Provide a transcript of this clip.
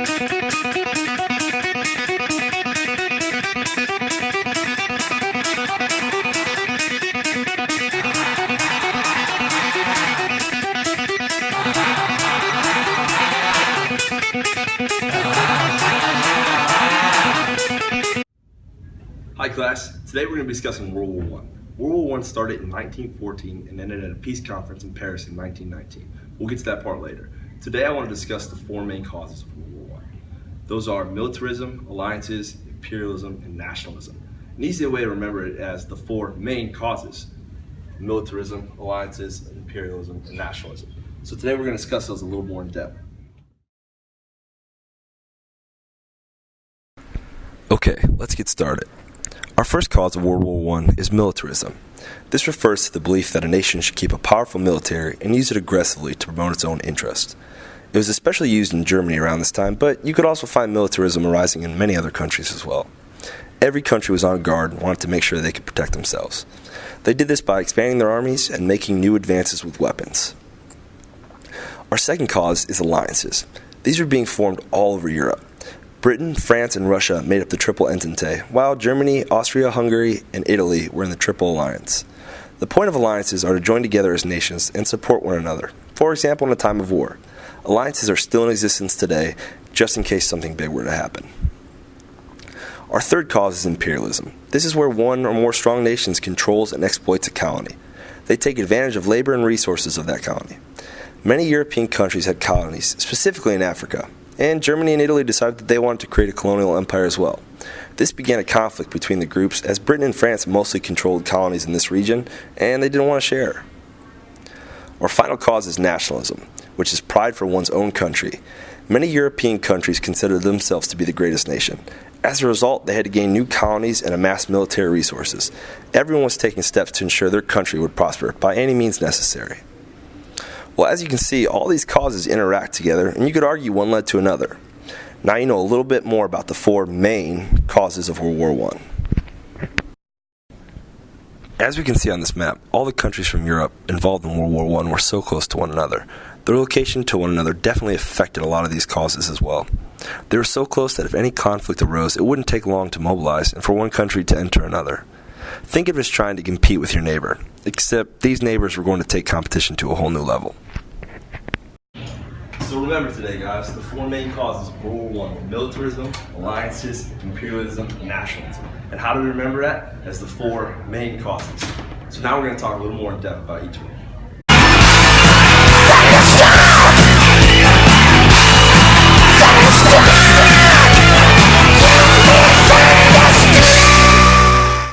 Hi class, today we're going to be discussing World War I. World War I started in 1914 and ended at a peace conference in Paris in 1919. We'll get to that part later. Today I want to discuss the four main causes of World War I. Those are militarism, alliances, imperialism, and nationalism. An easy way to remember it as the four main causes: militarism, alliances, imperialism, and nationalism. So today we're going to discuss those a little more in depth. Okay, let's get started. Our first cause of World War I is militarism. This refers to the belief that a nation should keep a powerful military and use it aggressively to promote its own interests. It was especially used in Germany around this time, but you could also find militarism arising in many other countries as well. Every country was on guard and wanted to make sure they could protect themselves. They did this by expanding their armies and making new advances with weapons. Our second cause is alliances. These were being formed all over Europe. Britain, France, and Russia made up the Triple Entente, while Germany, Austria, Hungary, and Italy were in the Triple Alliance. The point of alliances are to join together as nations and support one another. For example, in a time of war. Alliances are still in existence today, just in case something big were to happen. Our third cause is imperialism. This is where one or more strong nations controls and exploits a colony. They take advantage of labor and resources of that colony. Many European countries had colonies, specifically in Africa, and Germany and Italy decided that they wanted to create a colonial empire as well. This began a conflict between the groups, as Britain and France mostly controlled colonies in this region, and they didn't want to share. Our final cause is nationalism, which is pride for one's own country. Many European countries considered themselves to be the greatest nation. As a result, they had to gain new colonies and amass military resources. Everyone was taking steps to ensure their country would prosper by any means necessary. Well, as you can see, all these causes interact together, and you could argue one led to another. Now you know a little bit more about the four main causes of World War I. As we can see on this map, all the countries from Europe involved in World War I were so close to one another. Their location to one another definitely affected a lot of these causes as well. They were so close that if any conflict arose, it wouldn't take long to mobilize and for one country to enter another. Think of it as trying to compete with your neighbor, except these neighbors were going to take competition to a whole new level. So remember today, guys, the four main causes of World War I were militarism, alliances, imperialism, and nationalism. And how do we remember that? As the four main causes. So now we're going to talk a little more in depth about each one.